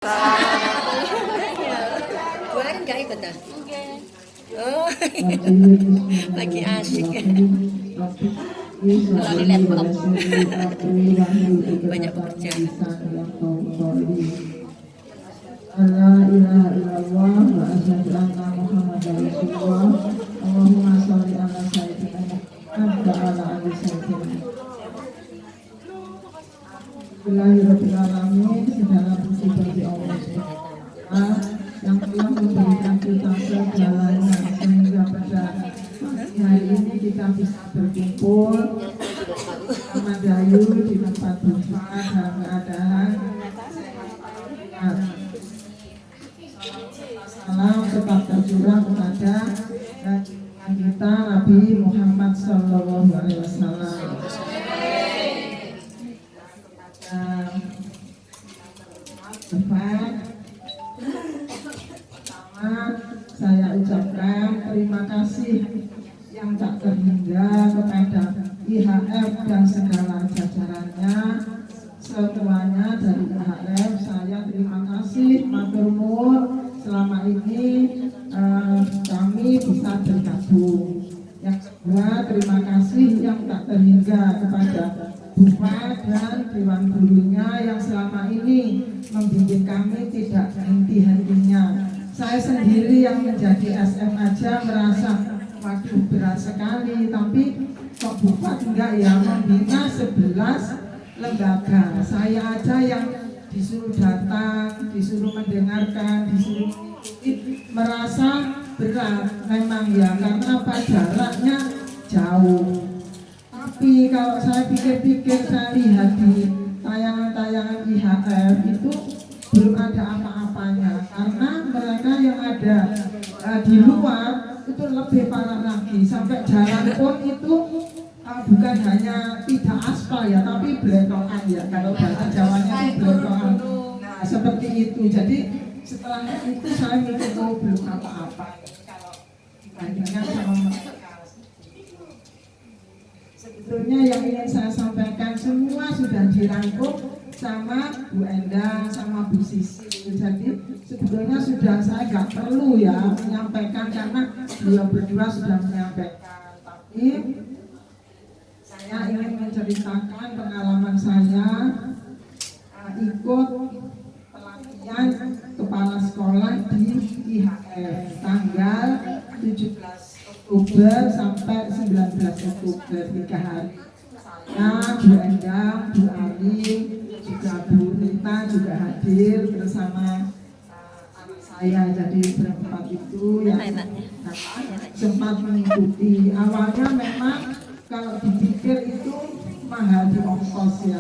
Gue kan gak ikut dah. Oh, lagi asik. Kalau dilihat vlog banyak pekerjaan. La ilaha illallah wa asyhadu anna Muhammadar Rasulullah. Allahumma sholli ala sayyidina Muhammad wa ala ali sayyidina. Bismillahirrahmanirrahim. Segala puji bagi Allah SWT yang telah memberikan kita segalanya sehingga pada hari ini kita bisa berkumpul sama Dayu di tempat buka dalam keadaan salam tetap tercurah kepada kita Nabi Muhammad Sallallahu Alaihi Wasallam. Pertama saya ucapkan terima kasih yang tak terhingga kepada IHF dan segala jajarannya semuanya dari IHF. Saya terima kasih matur nuwun selama ini kami bisa bergabung. Yang kedua, terima kasih yang tak terhingga kepada Bupati dan Dewan Gurunya yang selama ini membimbing kami tidak henti-hentinya. Saya sendiri yang menjadi SM aja merasa waduh berat sekali, tapi kok Bupati enggak ya membina 11 lembaga. Saya aja yang disuruh datang, disuruh mendengarkan, disuruh merasa berat memang ya, karena apa, jaraknya jauh. Tapi kalau saya pikir-pikir, saya lihat di tayangan-tayangan IHF itu belum ada apa-apanya, karena mereka yang ada di luar itu lebih parah lagi, sampai jalan pun itu bukan hanya tidak aspal ya, tapi blekokan ya, kalau bahasa Jawanya itu blekokan. Nah seperti itu, jadi setelah itu saya mikir belum apa-apa kalau dibandingkan sama mereka. Sebetulnya yang ingin saya sampaikan semua sudah dirangkum sama Bu Endang sama Bu Sisi. Jadi sebetulnya sudah saya nggak perlu ya menyampaikan karena beliau berdua sudah menyampaikan. Tapi saya ingin menceritakan pengalaman saya ikut pelatihan kepala sekolah di IHF tanggal 17 Oktober sampai 19 Oktober 3 hari. Saya, Bu Endang, Bu Ari, juga Bu Rita juga hadir bersama anak saya. Jadi berempat itu yang sempat mengikuti. Awalnya memang kalau dipikir itu mahal di ongkos ya.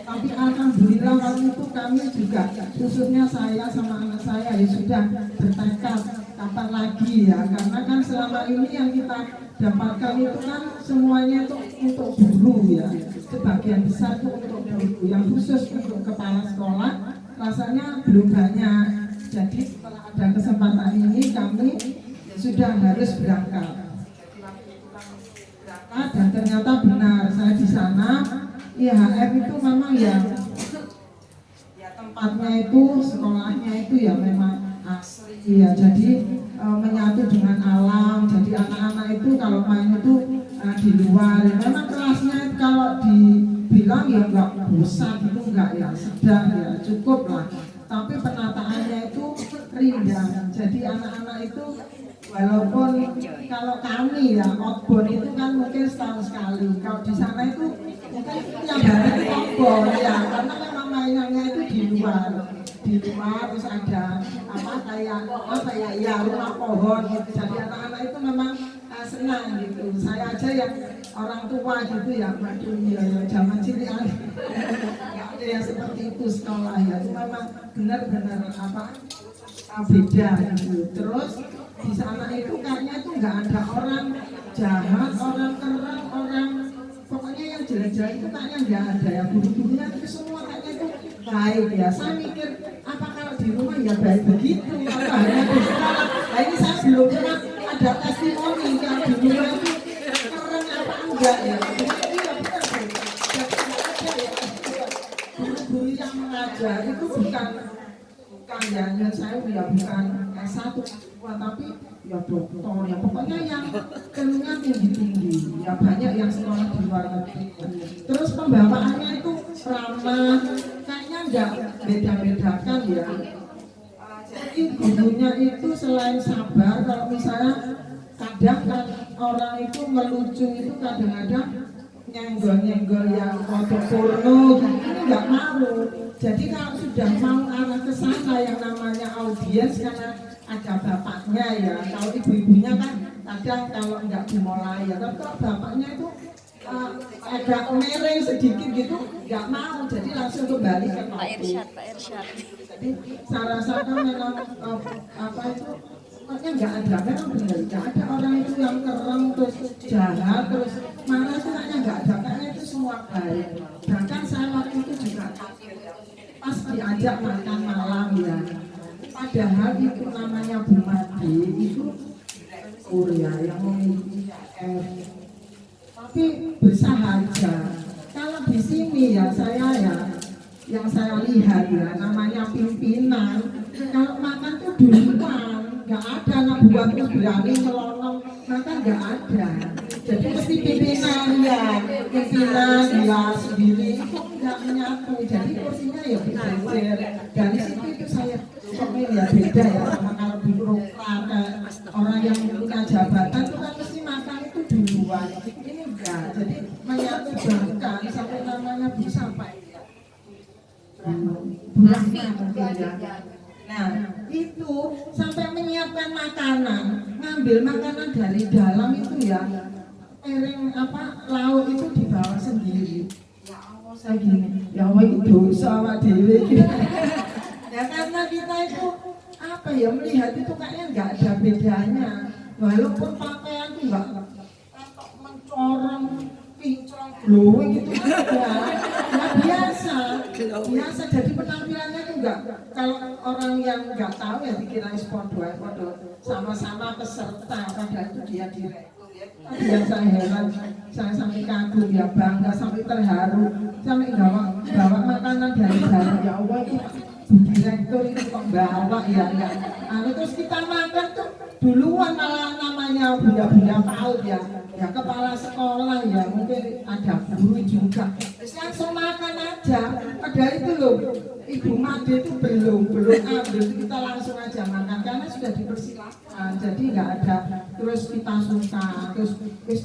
Tapi alhamdulillah waktu itu kami juga, khususnya saya sama anak saya ya sudah bertekad kapan lagi ya, karena kan selama ini yang kita dapatkan itu kan semuanya itu untuk guru ya, sebagian besar itu untuk guru, yang khusus untuk kepala sekolah rasanya belum banyak. Jadi setelah ada kesempatan ini kami sudah harus berangkat. Dan ternyata benar, saya di sana IHF itu memang ya tempatnya itu, sekolahnya itu ya memang asli ya, jadi menyatu dengan alam. Jadi anak-anak itu kalau main itu di luar ya, memang kelasnya itu kalau dibilang ya enggak bosan itu enggak ya, sedang ya, cukup lah. Tapi penataannya itu rindang. Jadi anak-anak itu walaupun kalau kami ya outbound itu kan mungkin setahun sekali, kalau di sana itu mungkin yang hari outbound ya, karena memang mainannya itu di luar terus ada apa kayak apa ya rumah pohon gitu. Jadi anak-anak itu memang senang gitu. Saya aja yang orang tua gitu ya, waduh ya zaman cilik nggak ada yang seperti itu sekolah ya, itu memang benar-benar apa beda gitu. Terus di sana itu kayaknya itu nggak ada orang jahat, orang keren, orang pokoknya yang jelek-jelek itu kayaknya nggak ada ya. Guru-gurunya itu semua kayaknya itu baik ya. Saya mikir apa kalau di rumah ya baik begitu, apa hanya di sekolah. Nah ini saya belum pernah ada testimoni kalau di rumah itu keren apa enggak ya. Iya benar sih. Jadi ada ya guru-guru yang mengajar itu bukan ya saya ya bukan S1 tapi ya dokter ya pokoknya yang ilmunya tinggi-tinggi ya banyak yang sekolah di luar negeri. Terus pembawaannya itu ramah, kayaknya nggak beda-bedakan ya. Jadi gurunya itu selain sabar, kalau misalnya kadang kan orang itu melucu itu kadang-kadang nyenggol-nyenggol yang foto porno gitu nggak mau. Jadi kalau sudah mau arah ke sana yang namanya audiens karena ada bapaknya ya. Kalau ibu-ibunya kan kadang kalau nggak dimulai ya. Tapi kalau bapaknya itu agak miring sedikit gitu nggak mau. Jadi langsung kembali ke Pak Irsyad, Pak Irsyad. Jadi saya rasakan memang apa itu makanya nggak ada, memang benar nggak ada orang itu yang keren terus jahat terus marah itu kayaknya nggak ada, kayaknya itu semua baik. Bahkan saya waktu itu juga pas diajak makan malam ya, padahal itu namanya Bu Made itu Korea yang memiliki tapi bersahaja. Kalau di sini ya saya ya yang saya lihat ya namanya pimpinan kalau makan tuh duluan nggak ada anak buah terus berani melolong makan nggak ada. Jadi mesti pimpinan ya pimpinan dia sendiri itu nggak menyatu jadi kursinya ya berjejer. Dari situ itu saya kok ya beda ya sama kalau di birokrat orang yang punya jabatan itu kan mesti makan itu duluan ini enggak. Jadi menyatu bahkan sampai namanya bisa Pak nah itu sampai menyiapkan makanan, ngambil makanan dari dalam itu ya piring apa lauk itu dibawa sendiri. Ya Allah saya gini, ya Allah itu dosa awak dhewe ya karena kita itu apa ya melihat itu kayaknya nggak ada bedanya walaupun pakaian itu nggak mencorong pincong glowing gitu ya biasa jadi penampilannya itu enggak kalau orang yang enggak tahu ya dikira podo sama-sama peserta padahal itu dia direktur ya. Yang saya heran saya sampai kagum ya bangga sampai terharu sampai bawa makanan dari dalam ya Allah itu direktur itu kok bawa ya terus kita makan tuh duluan malah namanya bunda-bunda PAUD ya kepala sekolah ya mungkin ada guru juga langsung makan aja padahal itu loh Ibu Made itu belum ambil kita langsung aja makan karena sudah dipersilakan jadi nggak ada terus kita suka terus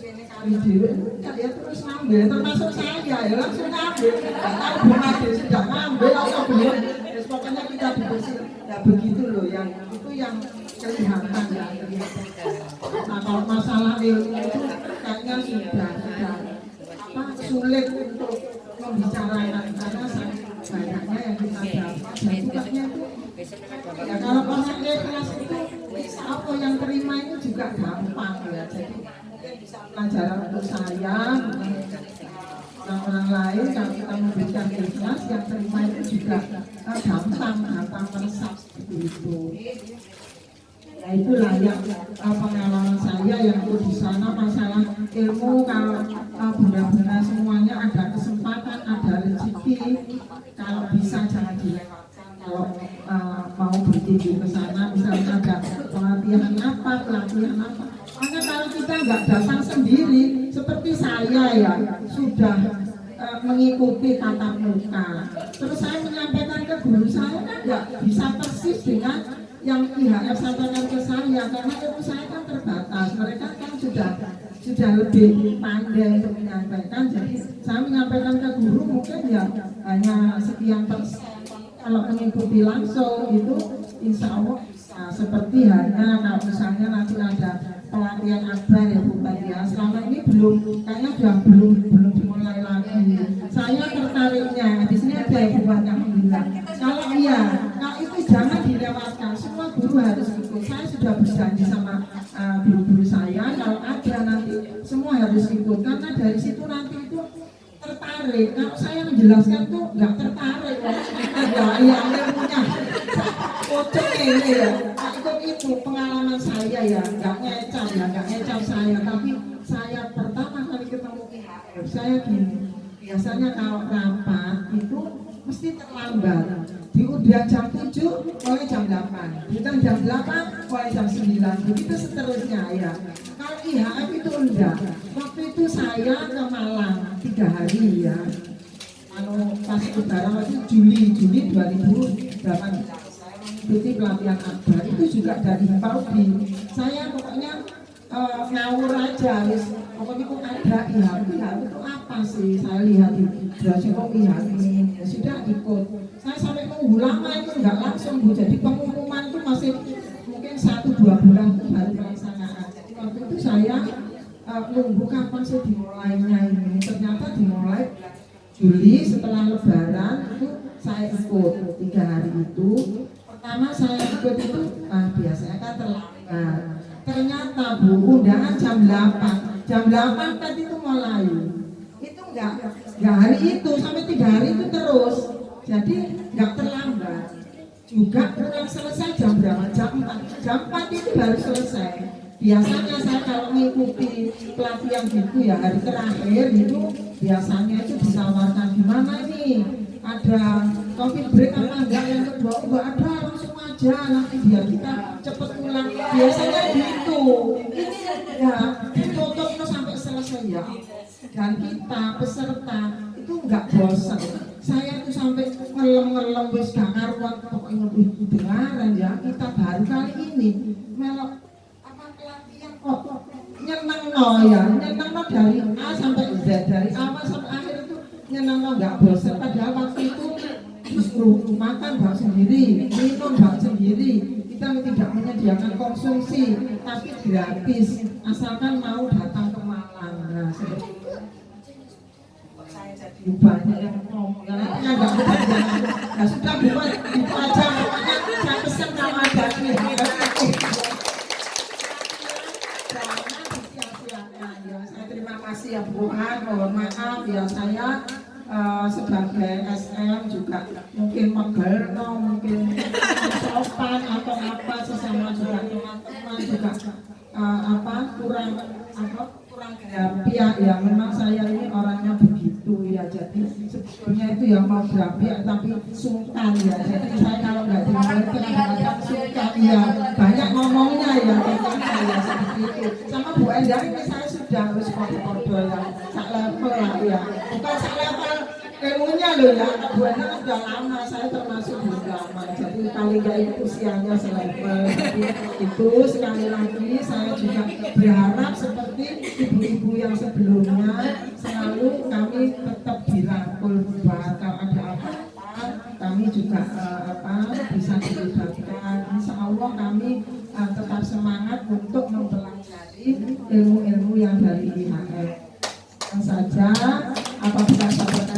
ini kali diri ya terus ngambil termasuk saya ya langsung ngambil nggak tahu Ibu Made sudah ngambil atau belum pokoknya kita dibersih ya begitu loh yang itu yang kelihatan ya nah kalau masalah ilmu itu kayaknya sudah sulit untuk membicarakan karena banyaknya yang kita dapat dan tugasnya itu ya kalau orang kelas itu bisa apa yang terima itu juga gampang ya jadi mungkin bisa pelajaran untuk saya orang lain kalau kita memberikan ikhlas yang terima itu juga gampang meresap seperti itu. Ya itulah yang pengalaman saya yang di sana masalah ilmu kalau benar-benar semuanya ada kesempatan ada rezeki kalau bisa jangan dilewatkan kalau mau berkunjung ke sana misalnya ada pelatihan apa karena kalau kita nggak datang sendiri seperti saya ya sudah mengikuti tatap muka terus saya menyampaikan ke guru saya kan nggak bisa persis dengan yang IHF sampaikan ke saya karena ilmu saya kan terbatas mereka kan sudah lebih pandai untuk menyampaikan jadi saya menyampaikan ke guru mungkin ya hanya sekian persen kalau mengikuti langsung itu insya Allah bisa seperti hanya kalau misalnya nanti ada pelatihan akbar ya Bu Fatia selama ini kayaknya belum dimulai lagi saya tertariknya di sini ada ya Bu Fatia alhamdulillah kalau iya kalau itu jangan dilewatkan semua guru harus ikut saya sudah berjanji sama guru-guru saya kalau ada nanti semua harus ikut karena dari situ nanti itu tertarik kalau saya menjelaskan tuh nggak tertarik ya ilmunya kocok ini ya itu pengalaman saya ya nggak ngecap saya tapi saya pertama kali ketemu IHF saya gini biasanya kalau rapat itu mesti terlambat di udah jam 7 mulai jam 8, bukan jam 8 mulai jam 9, begitu seterusnya ya. Kalau IHF itu enggak. Waktu itu saya ke Malang 3 hari ya. Pas lebaran waktu Juli 2018 saya mengikuti pelatihan akbar itu juga dari Paudi. Saya pokoknya ngawur aja, pokoknya kok ada IHF itu apa sih? Saya lihat di browser kok IHF ini, ya sudah ikut. Saya sampai nunggu lama itu nggak langsung Bu, jadi pengumuman itu masih mungkin 1-2 bulan itu baru pelaksanaan. Jadi waktu itu saya nunggu kapan sih dimulainya ini. Ternyata dimulai Juli setelah lebaran itu saya ikut 3 hari itu. Pertama saya ikut itu biasanya kan terlambat. Ternyata Bu, undangan jam 8. Jam 8 kan itu mulai. Itu enggak hari itu sampai 3 hari itu terus. Jadi enggak terlambat. Juga pulang selesai jam berapa? Jam 4. Jam 4 itu baru selesai. Biasanya saya kalau mengikuti pelatihan gitu ya hari terakhir itu biasanya itu ditawarkan gimana nih, ada coffee break apa enggak, yang kedua enggak ada, langsung aja nanti biar kita cepet pulang, biasanya gitu. Ini ya ditutup sampai selesai ya, dan kita peserta itu enggak bosan. Saya tuh sampai ngelem wis gak karuan, pokoknya beneran ya, kita baru kali ini melok pelatihan kok nyeneng ya, nyeneng dari A sampai Z, dari awal sampai akhir itu nyeneng nggak bosan. Padahal waktu itu justru makan bak sendiri, minum bak sendiri, kita tidak menyediakan konsumsi, tapi gratis asalkan mau datang ke Malang. Nah, seperti itu. Saya jadi banyak yang ngomong, ya nggak benar ya sudah buat itu aja, pokoknya saya pesan sama dari terima kasih ya Bu An, mohon maaf ya saya sebagai SM juga mungkin megel, mungkin sopan atau apa sesama juga teman-teman juga kurang grafiak ya, memang saya ini orangnya begitu ya, jadi sebetulnya itu ya mau grafiak tapi sungkan ya, jadi saya kalau nggak dimulai kadang-kadang sungkan ya, banyak ngomongnya ya, saya seperti itu. Sama Bu Endang ini saya sudah harus foto-foto ya, sak level lah ya, bukan sak level ilmunya loh ya, Bu Endang sudah lama, saya termasuk belum lama, jadi paling nggak itu usianya selevel. Jadi itu sekali lagi saya juga berharap seperti ibu-ibu yang sebelumnya selalu kami tetap dirangkul buat kalau ada apa-apa kami juga bisa dilibatkan. Insya Allah kami tetap semangat untuk mempelajari ilmu-ilmu yang dari IHF. Saja apabila sahabat